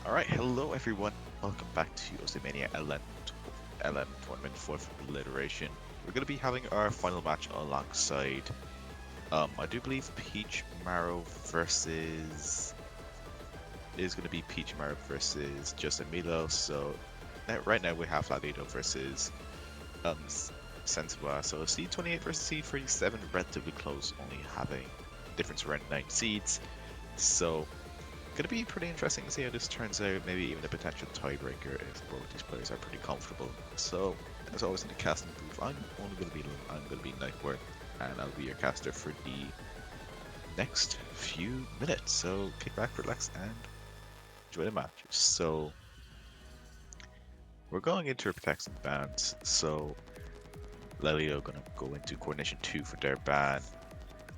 Alright, hello everyone. Welcome back to Oceania LN Tournament 4th Alliteration. We're going to be having our final match alongside, I do believe Peach Marrow versus, is going to be Peach Marrow versus Justin Milo. So right now we have Lalito versus Senzawa. So C28 versus C37, relatively close, only having difference around 9 seeds. So gonna be pretty interesting to see how this turns out. Maybe even a potential tiebreaker if both these players are pretty comfortable. So, as always in the casting booth, I'm gonna be Nightworth, and I'll be your caster for the next few minutes. So kick back, relax, and enjoy the match. So we're going into a protection bans. So Lalito gonna go into coordination 2 for their ban.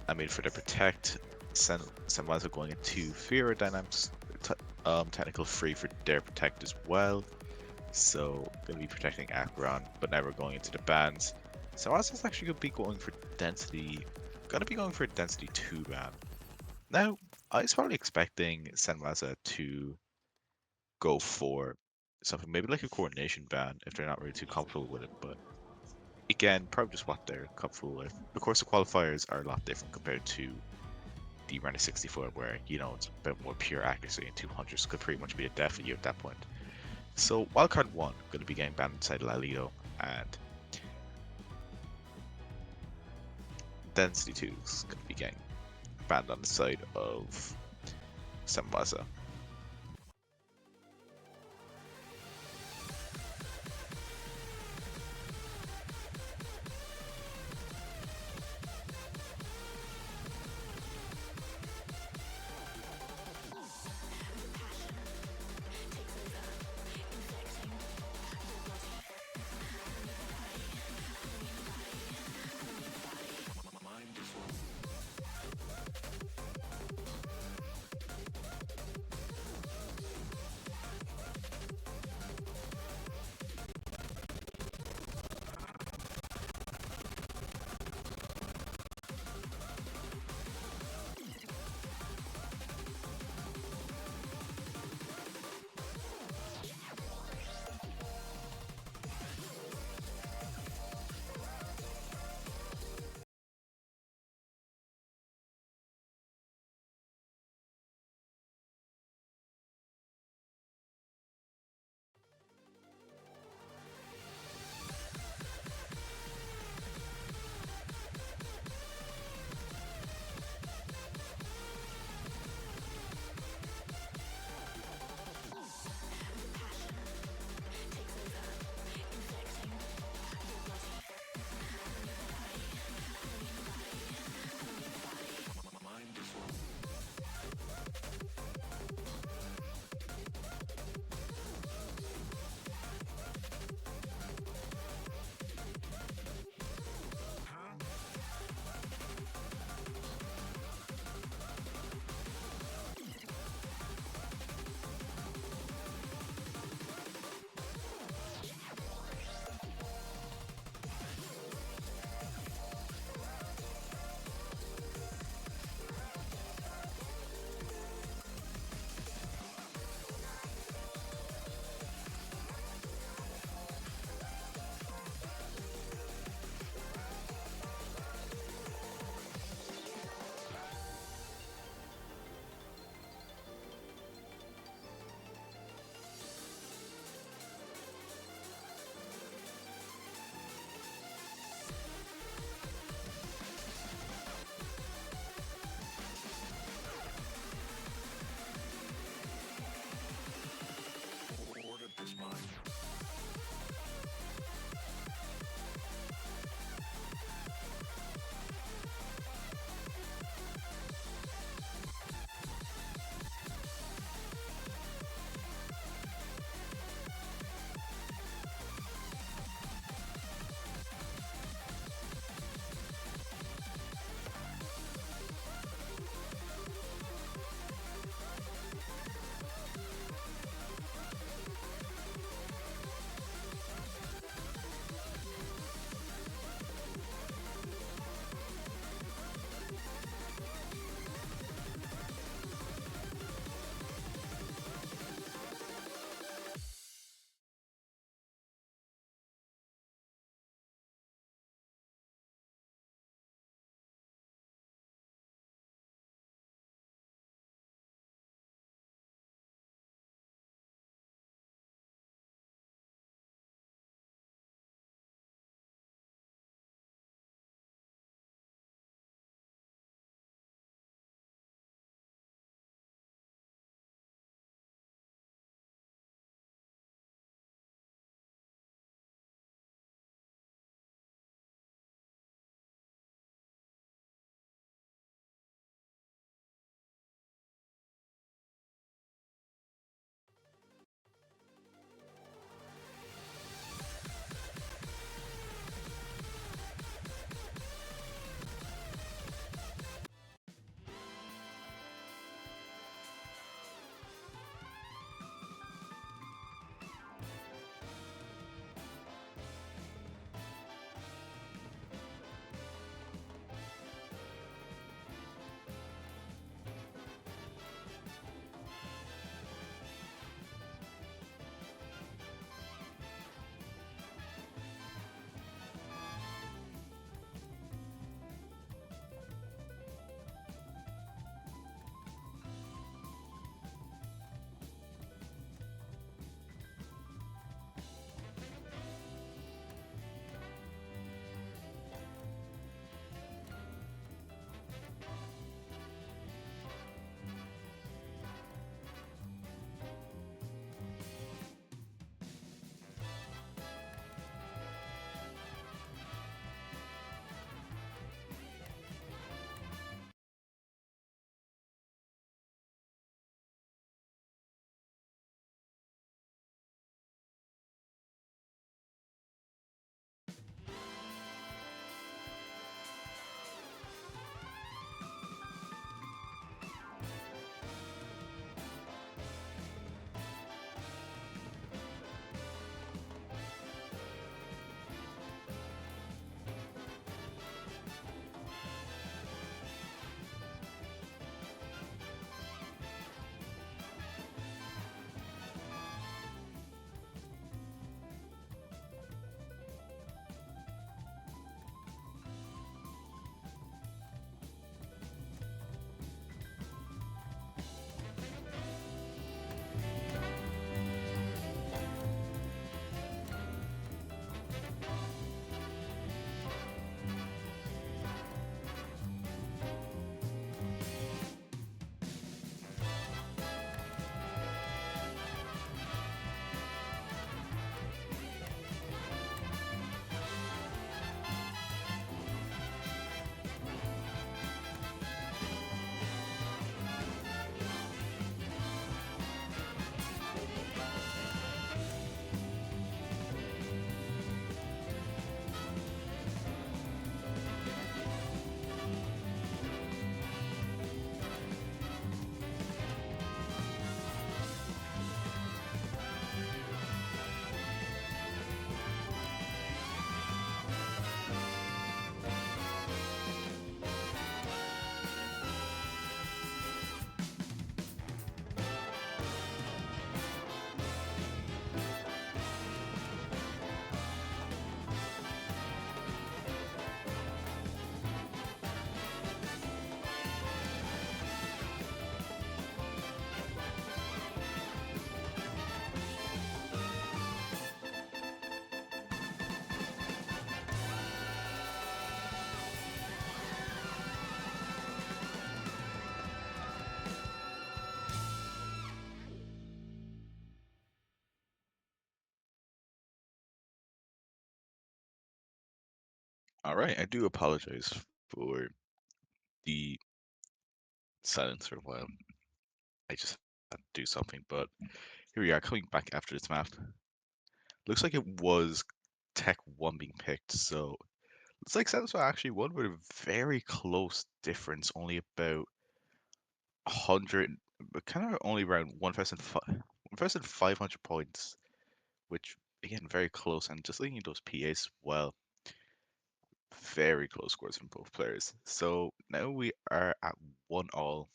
I mean for their protect. Senzawa going into fear dynamics technical free for their protect as well. So gonna be protecting Acheron, but now we're going into the bans. So is actually gonna be going for density 2 ban. Now, I was probably expecting Senwaza to go for something maybe like a coordination ban if they're not really too comfortable with it, but again, probably just what they're comfortable with. Of course, the qualifiers are a lot different compared to the round of 64, where it's a bit more pure accuracy, and 200s could pretty much be a death for you at that point. So wildcard 1 going to be getting banned inside Lalito, and density 2 is going to be getting banned on the side of Sambaza. Alright, I do apologize for the silence for a while. I just had to do something, but here we are coming back after this map. Looks like it was Tech 1 being picked, so looks like Senzawa actually won with a very close difference, only about 100, but kind of only around 1,500 points, which again, very close. And just looking at those PAs, well, very close scores from both players. So now we are at 1-all,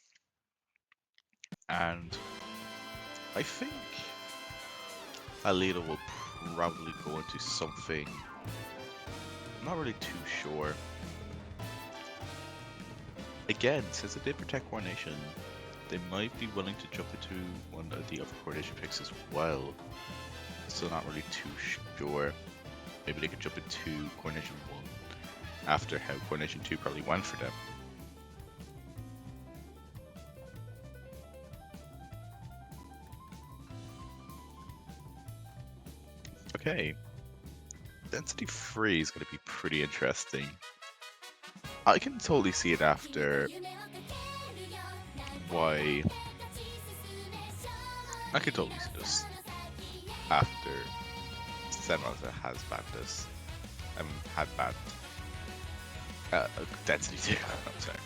and I think Lalito will probably go into something. I'm not really too sure. Again, since they did protect Coronation, they might be willing to jump into one of the other Coronation picks as well. Still not really too sure. Maybe they could jump into Coronation 1 after how Coronation 2 probably went for them. Okay. Density 3 is going to be pretty interesting. I can totally see it after why. I can totally see this after Senzawa has banned this. Had banned Density 2. I'm sorry.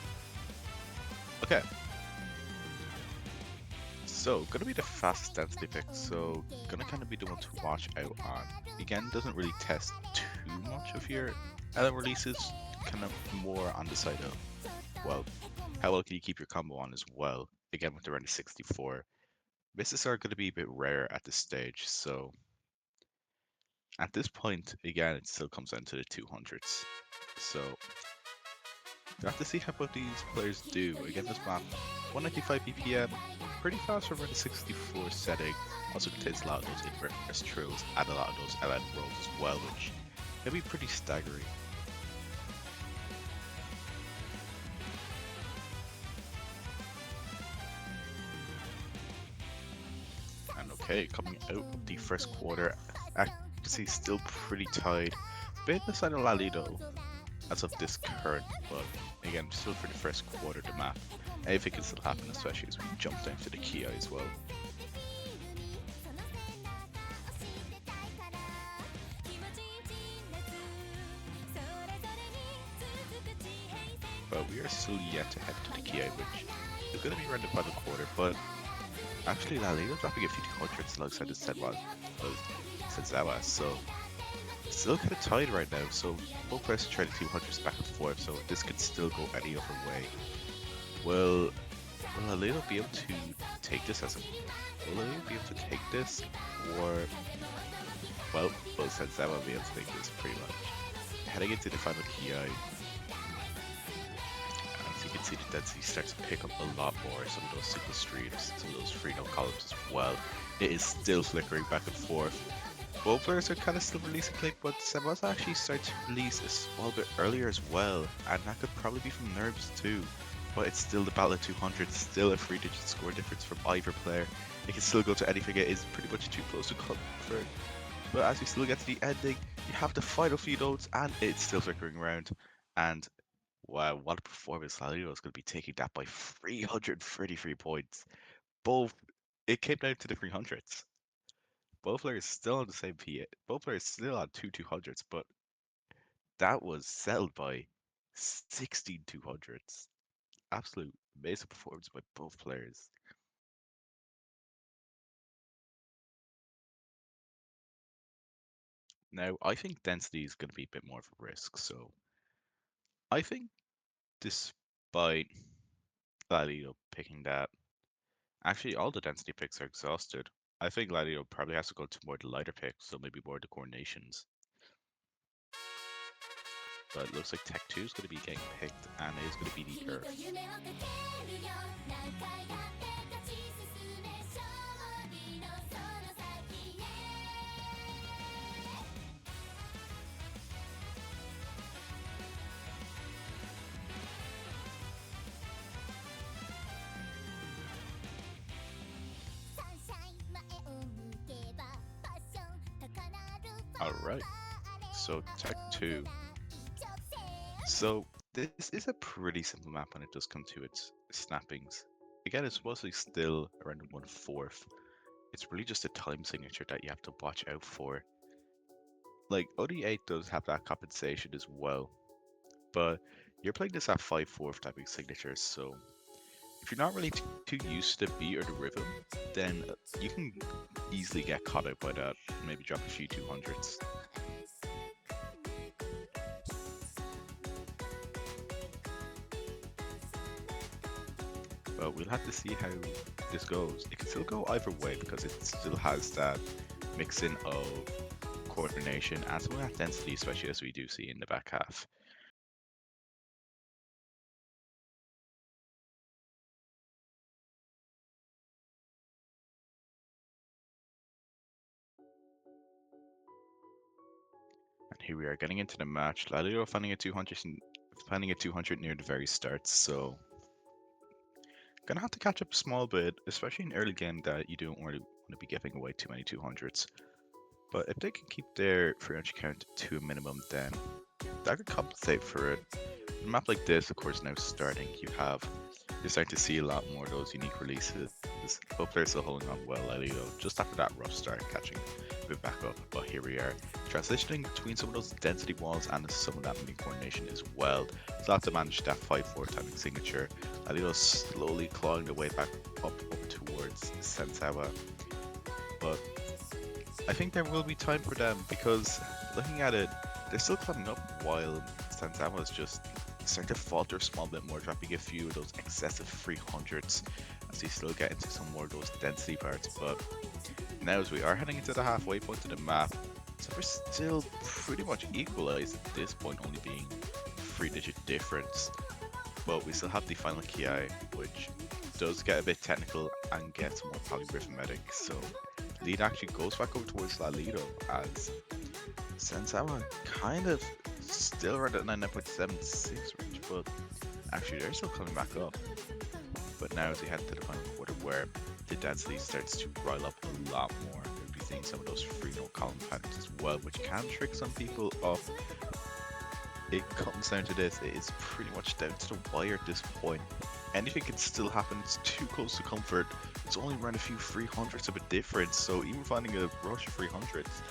Okay. So, gonna be the fastest density pick, so gonna kind of be the one to watch out on. Again, doesn't really test too much of your releases, kind of more on the side of, well, how well can you keep your combo on as well. Again, with around 64. Misses are gonna be a bit rare at this stage, so at this point, again, it still comes down to the 200s. So, you have to see how both these players do. Again, this map, 195 BPM, pretty fast for around the 64 setting. Also contains a lot of those inverse trills and a lot of those LN rolls as well, which can be pretty staggering. And okay, coming out of the first quarter, actually still pretty tied. Bit on the side of Lalito as of this current, but again, still for the first quarter of the map. Anything can still happen, especially as we jump down to the Kia as well. But we are still yet to head to the Kia, which is going to be around the final quarter, but actually Lalito dropping a few 200s alongside the Senzawa, so still kind of tied right now, so both players are trying to 200s back and forth, so this could still go any other way. Will Lalito be able to take this will Lalito be able to take this, or well, will Senzawa be able to take this pretty much? Heading into the final Kia, as you can see, the density starts to pick up a lot more. Some of those single streams, some of those free node columns as well. It is still flickering back and forth. Both players are kind of still releasing click, but Senzawa actually started to release a small bit earlier as well, and that could probably be from nerves too. But it's still the battle at 200, still a 3-digit score difference from either player. It can still go to anything, it is pretty much too close to comfort. But as we still get to the ending, you have the final few nodes, and it's still flickering around. And wow, what a performance. Lalito is going to be taking that by 333 points. It came down to the 300s. Both players still on the same PA. Both players still on 200s, but that was settled by 16 200s. Absolute amazing performance by both players. Now, I think density is going to be a bit more of a risk, so I think despite Lalito picking that, actually all the density picks are exhausted. I think Lalito probably has to go to more the lighter picks, so maybe more the coordinations. But it looks like Tech 2 is going to be getting picked, and it is going to be the Earth. Alright, so Tech 2 So this is a pretty simple map when it does come to its snappings. Again, it's mostly still around 1/4. It's really just a time signature that you have to watch out for. Like OD8 does have that compensation as well, but you're playing this at 5/4 typing signatures, so if you're not really too used to the beat or the rhythm, then you can easily get caught out by that. Maybe drop a few 200s. But we'll have to see how this goes. It can still go either way because it still has that mixing of coordination and some of that density, especially as we do see in the back half. And here we are getting into the match. Lalito finding a 200 near the very start, so gonna have to catch up a small bit, especially in early game that you don't really want to be giving away too many 200s. But if they can keep their 300 count to a minimum, then that could compensate for it. A map like this, of course, now starting, you're starting to see a lot more of those unique releases. Both players still holding on well, Lalito, just after that rough start, catching a bit back up. But here we are, transitioning between some of those density walls and some of that mini coordination as well. So have to manage that 5/4 timing signature. Lalito slowly clawing the way back up towards Senzawa. But I think there will be time for them because looking at it, they're still climbing up while Senzawa is just starting to falter a small bit more, dropping a few of those excessive 300s as they still get into some more of those density parts. But now, as we are heading into the halfway point of the map, so we're still pretty much equalized at this point, only being 3-digit difference. But we still have the final KI, which does get a bit technical and gets more polyrhythmic. So lead actually goes back over towards Lalito as Senzawa kind of still around at 99.76 range, but actually they're still coming back up. But now as we head to the final quarter where the density starts to rile up a lot more, we'll be seeing some of those free no column patterns as well, which can trick some people up. It comes down to this, it is pretty much down to the wire at this point. Anything can still happen, it's too close to comfort. It's only around a few 300s of a difference, so even finding a rush of 300s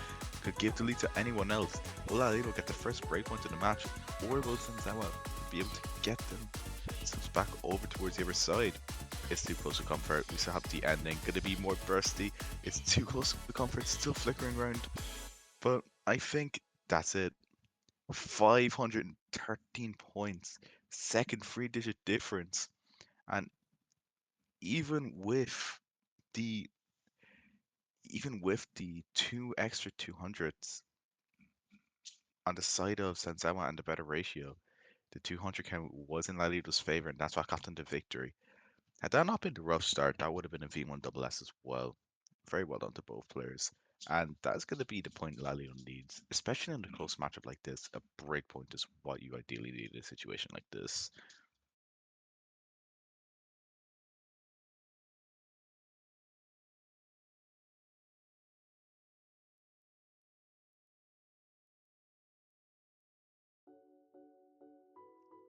could give the lead to anyone else. Will Lalito get the first breakpoint in the match, or will Senzawa be able to get themselves back over towards the other side? It's too close to comfort. We still have the ending. Gonna be more bursty. It's too close to comfort, still flickering around. But I think that's it. 513 points, second 3-digit difference, and even with the two extra 200s on the side of Senzawa and the better ratio, the 200 count was in Lalito's favor, and that's what got them the victory. Had that not been the rough start, that would have been a V1 double S as well. Very well done to both players. And that's going to be the point Lalito needs, especially in a close matchup like this. A break point is what you ideally need in a situation like this.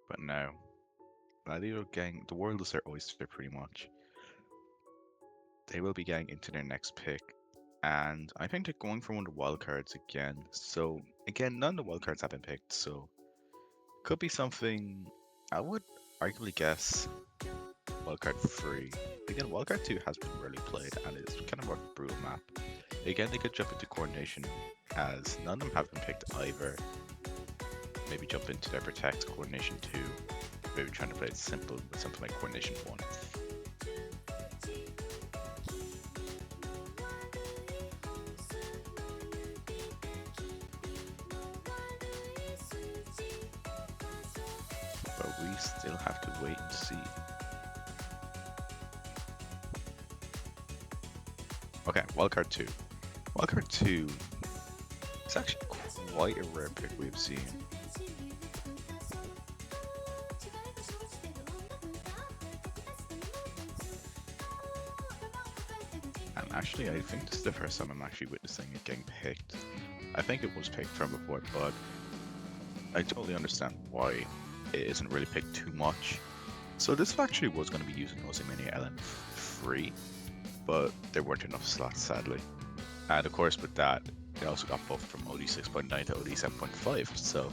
But now, Lalito gang, the world is their oyster pretty much. They will be getting into their next pick. And I think they're going for one of the wild cards again. So, again, none of the wild cards have been picked. So, could be something I would arguably guess Wildcard 3. Again, Wildcard 2 has been rarely played and is kind of more of a brutal map. Again, they could jump into Coordination as none of them have been picked either. Maybe jump into their Protect Coordination 2. Maybe trying to play it simple with something like Coordination 1. But we still have to wait and see. Okay, Wildcard 2. Wildcard 2 is actually quite a rare pick we've seen. And actually, I think this is the first time I'm actually witnessing it getting picked. I think it was picked from before, but I totally understand why it isn't really picked too much. So this actually was going to be using OMLN4, but there weren't enough slots, sadly. And of course, with that, it also got buffed from OD6.9 to OD7.5, so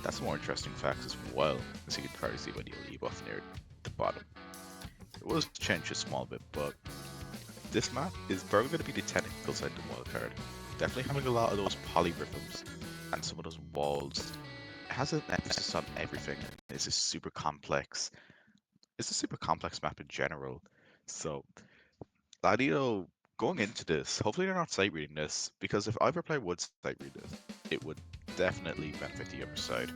that's a more interesting fact as well, as you can probably see by the OD buff near the bottom. It was changed a small bit, but this map is probably going to be the technical side of the wildcard. Definitely having a lot of those polyrhythms and some of those walls. It has an emphasis on everything. It's a super complex. It's a super complex map in general. So, Lalito, going into this, hopefully they're not sight reading this, because if either player would sight read this, it would definitely benefit the other side.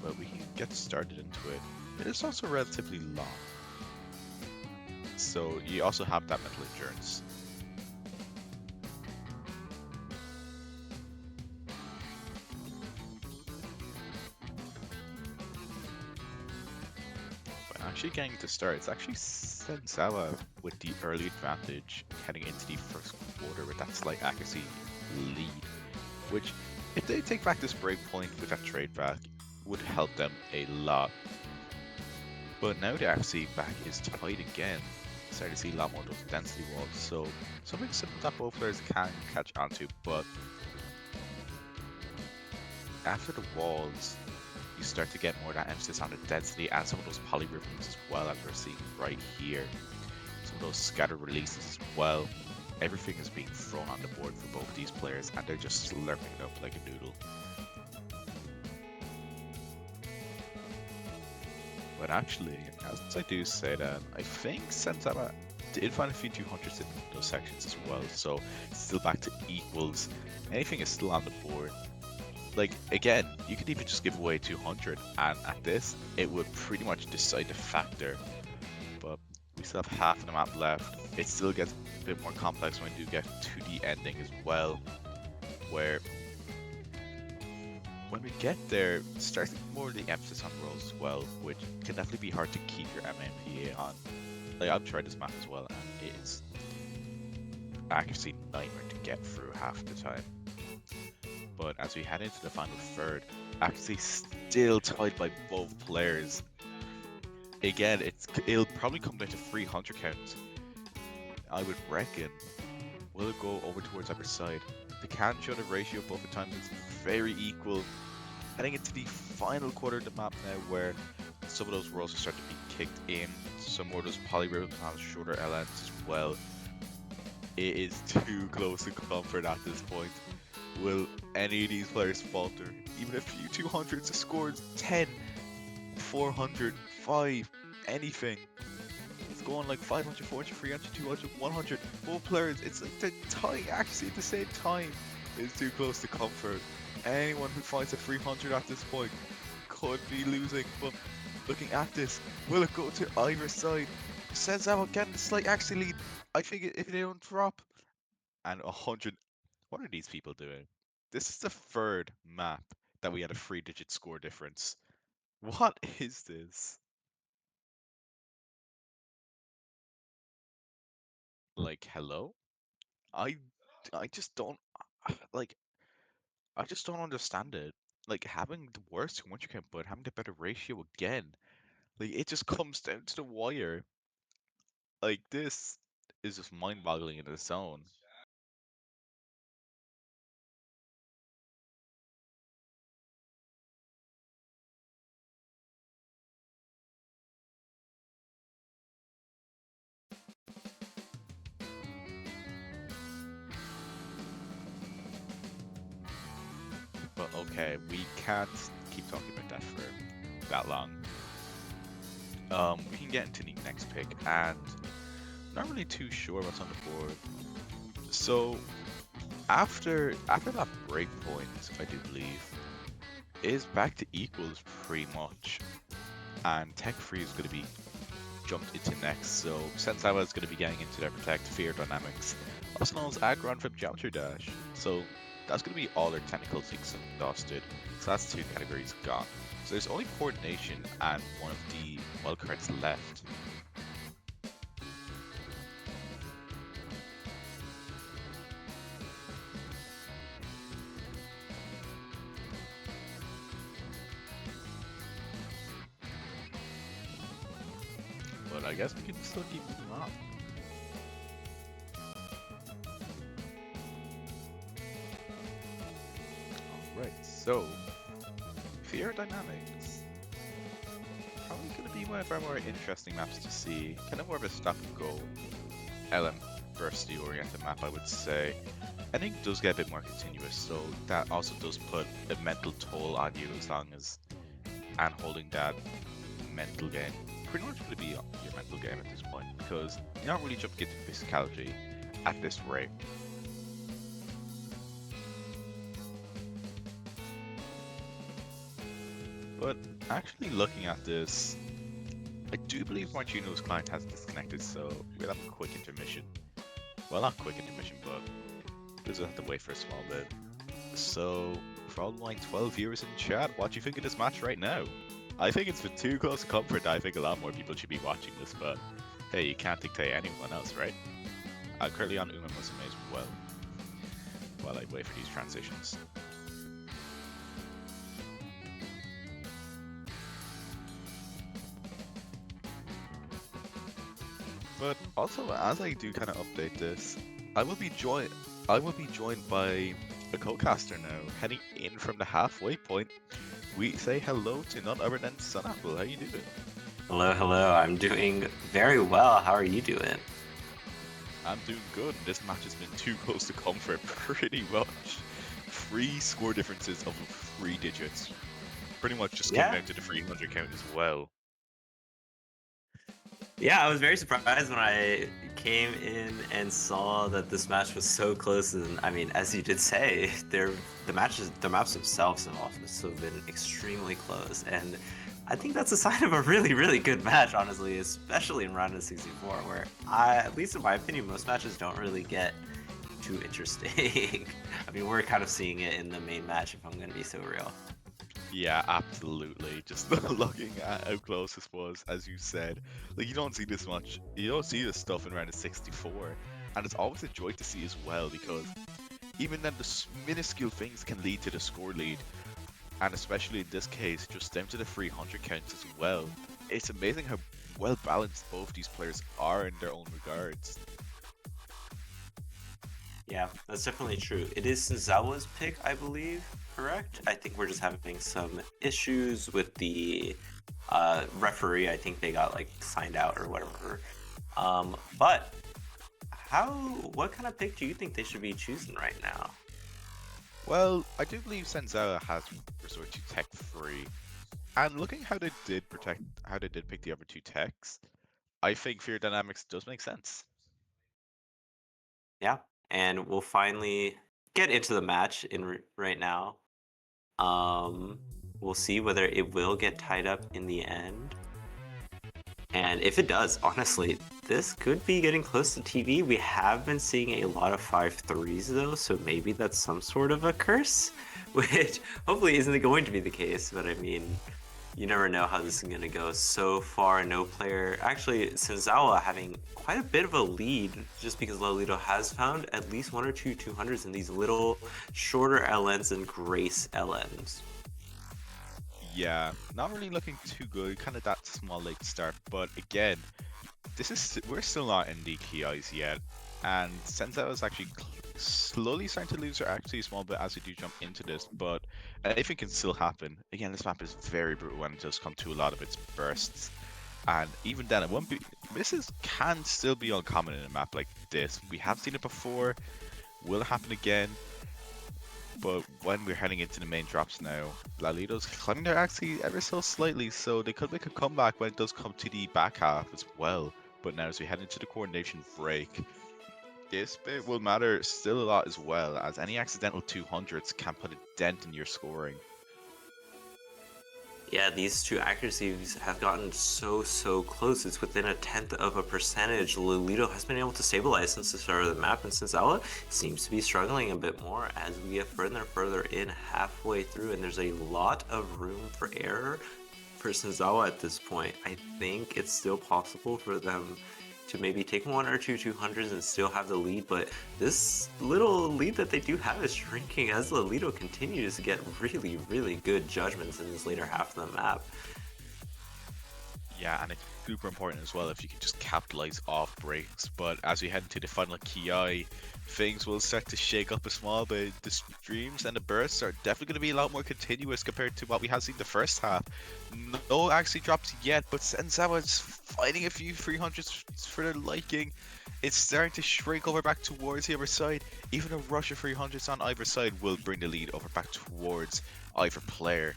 But we can get started into it. It is also relatively long. So you also have that mental endurance. But actually getting to start, it's actually Senzawa with the early advantage heading into the first quarter with that slight accuracy lead, which if they take back this break point with that trade back, would help them a lot. But now the accuracy back is tight again. Starting to see a lot more of those density walls, so something that both players can catch onto, but after the walls, you start to get more of that emphasis on the density and some of those polyrhythms as well that we're seeing right here. Some of those scatter releases as well. Everything is being thrown on the board for both these players and they're just slurping it up like a noodle. But actually, as I do say that, I think Senzawa did find a few 200s in those sections as well, so it's still back to equals. Anything is still on the board. Like, again, you could even just give away 200, and at this, it would pretty much decide the factor. But we still have half of the map left. It still gets a bit more complex when you get to the ending as well, where when we get there, it starts more the emphasis on rolls as well, which can definitely be hard to keep your MMPA on. Like, I've tried this map as well, and it is accuracy nightmare to get through half the time. But as we head into the final third, accuracy still tied by both players. Again, it'll probably come down to 300 counts. I would reckon. Will it go over towards either side? The can shoulder ratio both the times is very equal. Heading into the final quarter of the map now, where some of those rolls will start to be kicked in. Some more of those polyrhythms on shorter LNs as well. It is too close to comfort at this point. Will any of these players falter? Even a few 200s to scores 10, 400, 5, anything. It's going like 500, 400, 300, 200, 100. Both players, it's like they're tying accuracy at the same time. It's too close to comfort. Anyone who finds a 300 at this point could be losing, but looking at this, will it go to either side? Senzawa getting the slight accuracy lead. I think if they don't drop, and 100. What are these people doing? This is the third map that we had a 3-digit score difference. What is this? Like, hello? I I just don't like I just don't understand it. Like having the worst 200 count but having the better ratio again. Like it just comes down to the wire. Like this is just mind-boggling in its own. But okay, we can't keep talking about that for that long. We can get into the next pick, and not really too sure what's on the board. So after that break point, I do believe, is back to equals pretty much, and Tech Free is going to be jumped into next. So Senzawa is going to be getting into their Protect Fear Dynamics, also known as Aggron from Geometry Dash. So that's going to be all their technicals exhausted. So that's 2 categories gone. So there's only Coordination and one of the wildcards left. but I guess we can still keep moving on. Alright, so Fear Dynamics. Probably going to be one of our more interesting maps to see. Kind of more of a stop and go LM bursty oriented map, I would say. I think it does get a bit more continuous, so that also does put a mental toll on you as long as and holding that mental game. Pretty much going to be your mental game at this point, because you're not really jumping into physicality at this rate. But actually looking at this, I do believe Martino's client has disconnected, so we'll have a quick intermission. Well, not quick intermission, but we'll have to wait for a small bit. So, for all my 12 viewers in chat, what do you think of this match right now? I think it's been too close to comfort. I think a lot more people should be watching this, but hey, you can't dictate anyone else, right? I'm currently on Uma Musume as well, while I wait for these transitions. But also, as I do kind of update this, I will be joined by a co-caster now, heading in from the halfway point. We say hello to none other than Sunapple. How you doing? Hello, hello. I'm doing very well. How are you doing? I'm doing good. This match has been too close to comfort, pretty much. 3 score differences of 3 digits. Pretty much just came down to the 300 count as well. Yeah, I was very surprised when I came in and saw that this match was so close. And I mean, as you did say, the maps themselves have also been extremely close. And I think that's a sign of a really, really good match, honestly, especially in round of 64, where at least in my opinion, most matches don't really get too interesting. I mean, we're kind of seeing it in the main match, if I'm going to be so real. Yeah, absolutely. Just looking at how close this was, as you said, like you don't see this much. You don't see this stuff in round of 64, and it's always a joy to see as well, because even then the minuscule things can lead to the score lead, and especially in this case, just down to the 300 counts as well. It's amazing how well balanced both these players are in their own regards. Yeah, that's definitely true. It is Senzawa's pick, I believe, correct? I think we're just having some issues with the referee. I think they got like signed out or whatever. But what kind of pick do you think they should be choosing right now? Well, I do believe Senzawa has resort to tech 3. And looking how they did pick the other 2 techs, I think Fear Dynamics does make sense. Yeah, and we'll finally get into the match right now. We'll see whether it will get tied up in the end. And if it does, honestly, this could be getting close to TV. We have been seeing a lot of 5-3s though, so maybe that's some sort of a curse, which hopefully isn't going to be the case, but I mean, you never know how this is going to go. So far, no player, actually Senzawa having quite a bit of a lead, just because Lalito has found at least 1 or 2 200s in these little shorter LNs and Grace LNs. Yeah, not really looking too good, kind of that small late start, but again, we're still not in the key eyes yet, and Senzawa is actually slowly starting to lose her actually a small bit as we do jump into this, but anything can still happen. Again, this map is very brutal when it does come to a lot of its bursts, and even then it won't be. Misses can still be uncommon in a map like this. We have seen it before, will it happen again? But when we're heading into the main drops now, Lalito's climbing there actually ever so slightly, so they could make a comeback when it does come to the back half as well. But now as we head into the coordination break, this bit will matter still a lot as well, as any accidental 200s can put a dent in your scoring. Yeah, these 2 accuracies have gotten so close. It's within 1/10 of a percentage. Lalito has been able to stabilize since the start of the map, and Senzawa seems to be struggling a bit more as we get further and further in halfway through, and there's a lot of room for error for Senzawa at this point. I think it's still possible for them to maybe take 1 or 2 200s and still have the lead, but this little lead that they do have is shrinking as Lalito continues to get really good judgments in this later half of the map. Yeah, and it's super important as well if you can just capitalize off breaks. But as we head into the final KI, things will start to shake up a small bit. The streams and the bursts are definitely going to be a lot more continuous compared to what we have seen the first half. No actually drops yet, but Senzawa is fighting a few 300s for their liking. It's starting to shrink over back towards the other side. Even a rush of 300s on either side will bring the lead over back towards either player.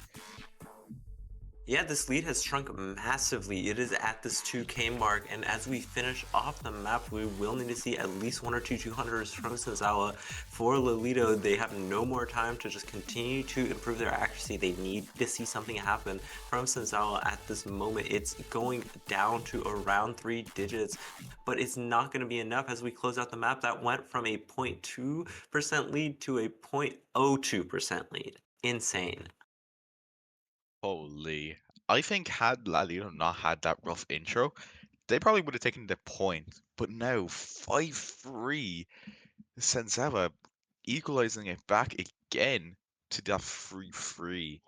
Yeah, this lead has shrunk massively. It is at this 2K mark, and as we finish off the map, we will need to see at least 1 or 2 200s from Senzawa. For Lalito, they have no more time to just continue to improve their accuracy. They need to see something happen from Senzawa at this moment. It's going down to around 3 digits, but it's not going to be enough as we close out the map. That went from a 0.2% lead to a 0.02% lead. Insane. Holy. I think had Lalito not had that rough intro, they probably would have taken the point. But now, 5-3, Senzawa equalizing it back again to that 3-3.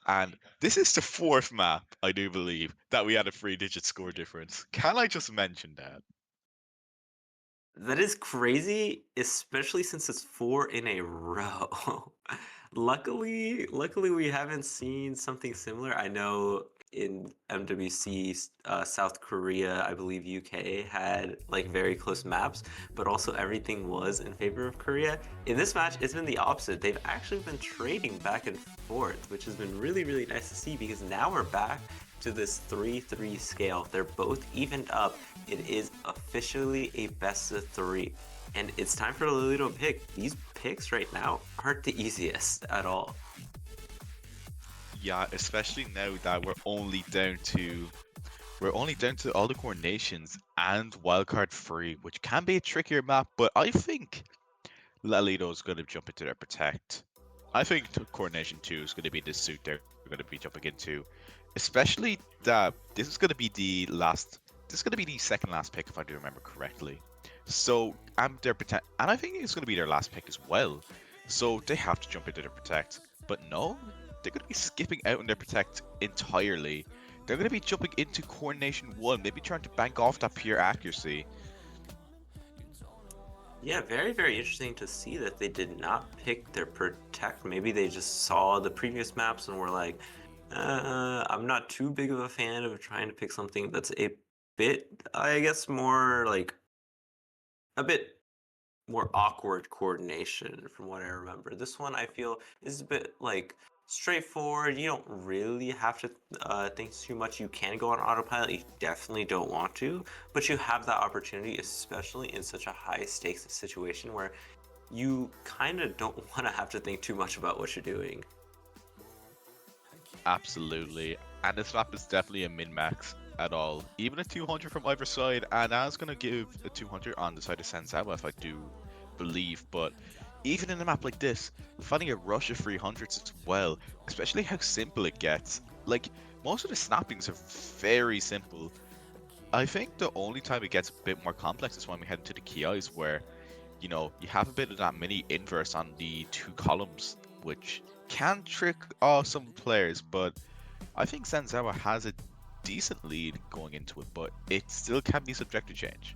And this is the fourth map, I do believe, that we had a 3-digit score difference. Can I just mention that? That is crazy, especially since it's 4 in a row. Luckily, we haven't seen something similar. I know in MWC, South Korea, I believe UK had like very close maps, but also everything was in favor of Korea. In this match, it's been the opposite. They've actually been trading back and forth, which has been really, really nice to see because now we're back to this 3-3 scale. They're both evened up. It is officially a best of 3. And it's time for Lalito to pick. These picks right now aren't the easiest at all. Yeah, especially now that we're only down to all the coordinations and wildcard free, which can be a trickier map, but I think Lalito's going to jump into their protect. I think coordination 2 is going to be the suit they're going to be jumping into, especially that this is going to be the last. This is going to be the second last pick if I do remember correctly. So their protect, and I think it's going to be their last pick as well. So they have to jump into their protect, but no, they're going to be skipping out on their protect entirely. They're going to be jumping into coordination 1, maybe trying to bank off that pure accuracy. Yeah, very, very interesting to see that they did not pick their protect. Maybe they just saw the previous maps and were like, I'm not too big of a fan of trying to pick something that's a bit, I guess, more like a bit more awkward coordination from what I remember. This one I feel is a bit like straightforward. You don't really have to think too much. You can go on autopilot. You definitely don't want to, but you have that opportunity, especially in such a high stakes situation where you kind of don't want to have to think too much about what you're doing. Absolutely. And this map is definitely a min-max at all. Even a 200 from either side, and I was going to give a 200 on the side of Senzawa if I do believe, but even in a map like this, finding a rush of 300s as well, especially how simple it gets. Like, most of the snappings are very simple. I think the only time it gets a bit more complex is when we head into the KIs where, you have a bit of that mini inverse on the two columns, which can trick some players, but I think Senzawa has a decent lead going into it, but it still can be subject to change.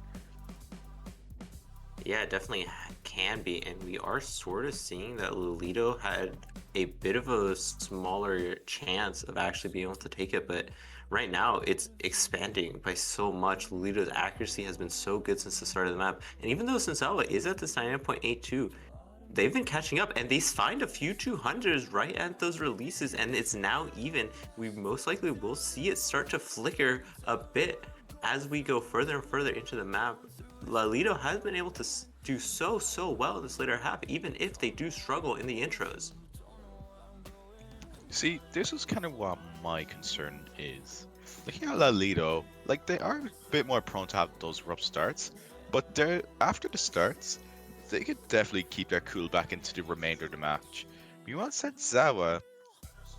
Yeah, it definitely can be, and we are sort of seeing that Lolito had a bit of a smaller chance of actually being able to take it, but right now it's expanding by so much. Lolito's accuracy has been so good since the start of the map, and even though Senzawa is at this 99.82, they've been catching up, and they find a few 200s right at those releases, and it's now even. We most likely will see it start to flicker a bit as we go further and further into the map. Lalito has been able to do so well in this later half, even if they do struggle in the intros. See, this is kind of what my concern is. Looking at Lalito, like they are a bit more prone to have those rough starts, but after the starts, they could definitely keep their cool back into the remainder of the match. Meanwhile, Senzawa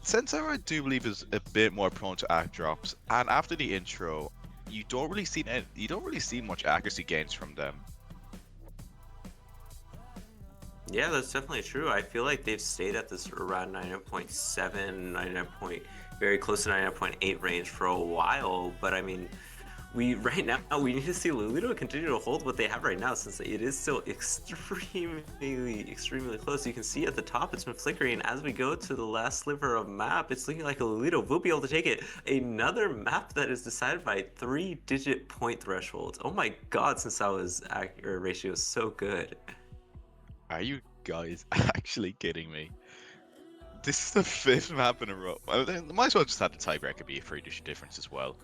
I do believe is a bit more prone to act drops, and after the intro, you don't really see much accuracy gains from them. Yeah, that's definitely true. I feel like they've stayed at this around 99.7, 99 point, very close to 99.8 range for a while. But I mean, we right now we need to see Lalito continue to hold what they have right now, since it is still extremely close. You can see at the top it's been flickering. As we go to the last sliver of map, it's looking like Lalito will be able to take it. Another map that is decided by 3-digit point thresholds. Oh my God, Senzawa's accurate ratio is so good. Are you guys actually kidding me? This is the fifth map in a row. Well, they might as well just have the tiebreaker be a 3-digit difference as well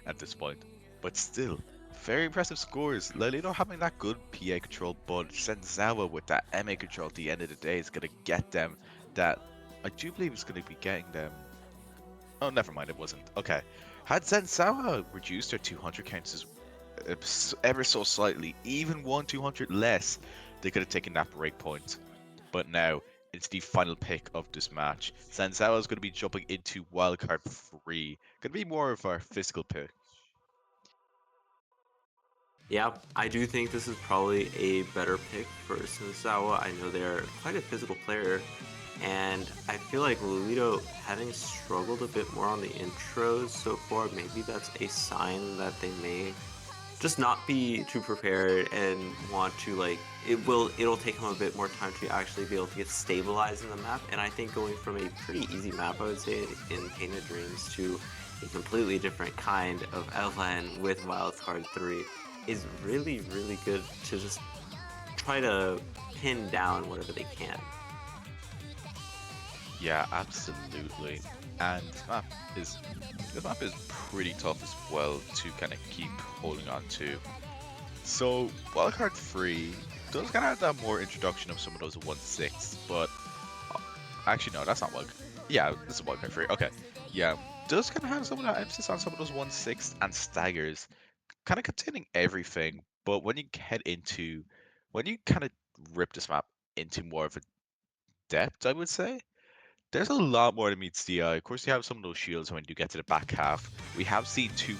at this point. But still, very impressive scores. Lalito having that good PA control, but Senzawa with that MA control at the end of the day is going to get them that. I do believe it's going to be getting them. Oh, never mind, it wasn't. Okay. Had Senzawa reduced their 200 counts ever so slightly, even 200 less, they could have taken that break point. But now, it's the final pick of this match. Senzawa is going to be jumping into wildcard 3. Going to be more of our physical pick. Yeah, I do think this is probably a better pick for Senzawa. I know they're quite a physical player, and I feel like Lalito, having struggled a bit more on the intros so far, maybe that's a sign that they may just not be too prepared and want to, like, it'll take him a bit more time to actually be able to get stabilized in the map. And I think going from a pretty easy map, I would say, in Painted Dreams, to a completely different kind of LN with Wildcard 3 is really good to just try to pin down whatever they can. Yeah, absolutely. And is this map is pretty tough as well to kind of keep holding on to. So wildcard 3 does kind of have that more introduction of some of those 1/6, but actually no, that's not wild. Yeah, this is wildcard 3. Okay, yeah, does kind of have some of that emphasis on some of those 1/6 and staggers, kind of containing everything. But when you kind of rip this map into more of a depth, I would say there's a lot more to meets the eye. Of course, you have some of those shields when you get to the back half. We have seen two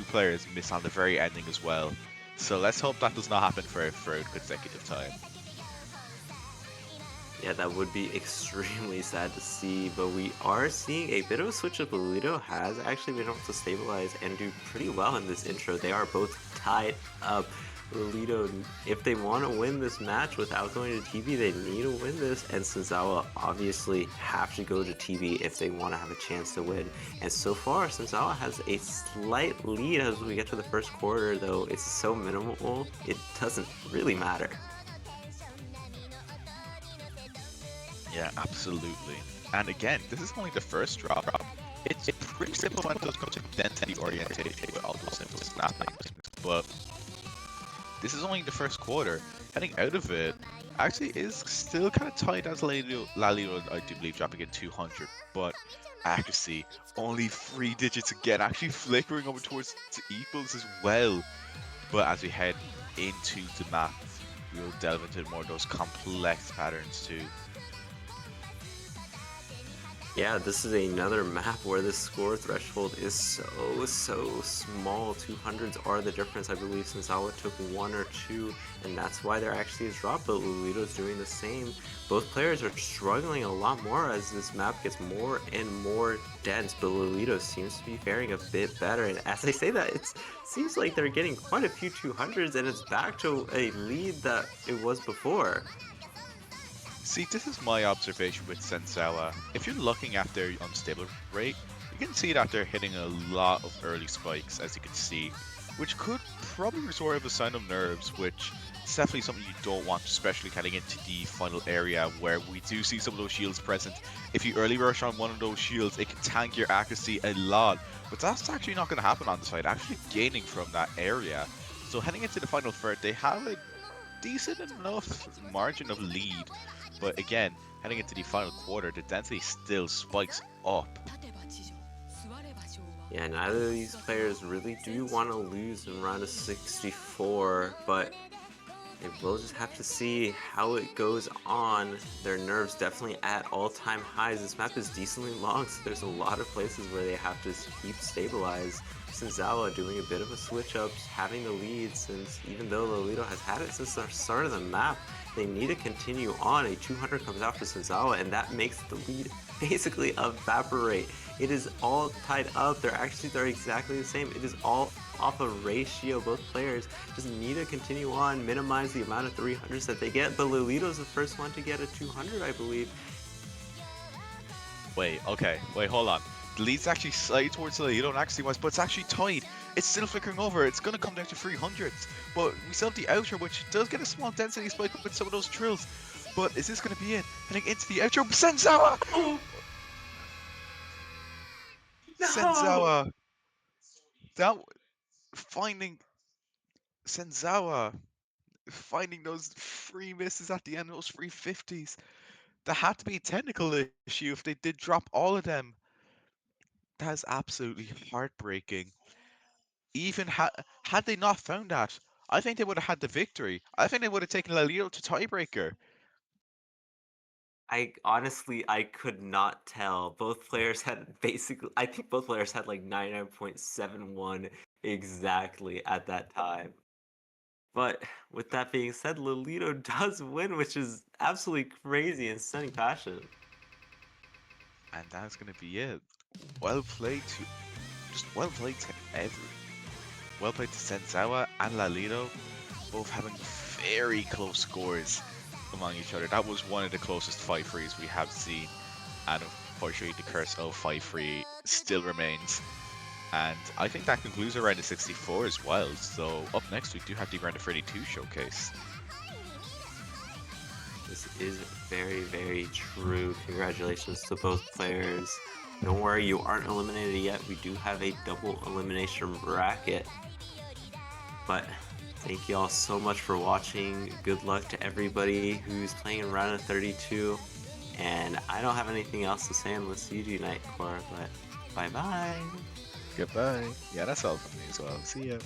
players miss on the very ending as well. So let's hope that does not happen for a third consecutive time. Yeah, that would be extremely sad to see, but we are seeing a bit of a switch up. Lalito has actually been able to stabilize and do pretty well in this intro. They are both tied up. Lalito, if they want to win this match without going to TV, they need to win this, and Senzawa obviously have to go to TV if they want to have a chance to win. And so far, Senzawa has a slight lead as we get to the first quarter, though it's so minimal, it doesn't really matter. Yeah, absolutely. And again, this is only the first drop. It's pretty simple when it does come to density orientation with all those simple snappings. But this is only the first quarter. Heading out of it, actually is still kind of tight as Lalito, I do believe, dropping in 200. But accuracy, only 3 digits again, actually flickering over towards equals as well. But as we head into the map, we'll delve into more of those complex patterns too. Yeah, this is another map where the score threshold is so small. 200s are the difference, I believe, since Senzawa took 1 or 2, and that's why there actually is drop, but Lalito's doing the same. Both players are struggling a lot more as this map gets more and more dense, but Lalito seems to be faring a bit better, and as I say that, it seems like they're getting quite a few 200s, and it's back to a lead that it was before. See, this is my observation with Senzawa. If you're looking at their unstable rate, you can see that they're hitting a lot of early spikes, as you can see, which could probably resort of a sign of nerves, which is definitely something you don't want, especially heading into the final area where we do see some of those shields present. If you early rush on one of those shields, it can tank your accuracy a lot, but that's actually not going to happen on the side, actually gaining from that area. So heading into the final third, they have a decent enough margin of lead, but again, heading into the final quarter, the density still spikes up. Yeah, neither of these players really do want to lose in round of 64, but we'll just have to see how it goes on. Their nerves definitely at all-time highs. This map is decently long, so there's a lot of places where they have to keep stabilized. Senzawa doing a bit of a switch up, having the lead, since even though Lalito has had it since the start of the map, they need to continue on. A 200 comes out for Senzawa, and that makes the lead basically evaporate. It is all tied up. They're exactly the same. It is all off a ratio. Both players just need to continue on, minimize the amount of 300s that they get. But Lalito's the first one to get a 200, I believe. Wait, okay, wait, hold on. The lead's actually slightly towards Lalito and actually was, but it's actually tied. It's still flickering over. It's gonna come down to 300s, but we still have the outer, which does get a small density spike with some of those drills. But is this gonna be it? Heading into the outro, Senzawa! Oh no! Senzawa! That finding Senzawa, finding those free misses at the end, those free 50s. There had to be a technical issue if they did drop all of them. That is absolutely heartbreaking. Even had they not found that, I think they would have had the victory. I think they would have taken Lalito to tiebreaker. I could not tell. Both players had basically, I think both players had like 99.71 exactly at that time. But with that being said, Lalito does win, which is absolutely crazy and stunning passion. And that's gonna be it. Well played to well played to well played to Senzawa and Lalito, both having very close scores among each other. That was one of the closest 5-3s we have seen, and unfortunately the curse of 5-3 still remains. And I think that concludes our round of 64 as well. So up next we do have the round of 32 showcase. This is very, very true. Congratulations to both players. Don't worry, you aren't eliminated yet. We do have a double elimination bracket. But thank you all so much for watching. Good luck to everybody who's playing in round of 32. And I don't have anything else to say unless you do, Nightcore, but bye-bye. Goodbye. Yeah, that's all from me as well. See ya.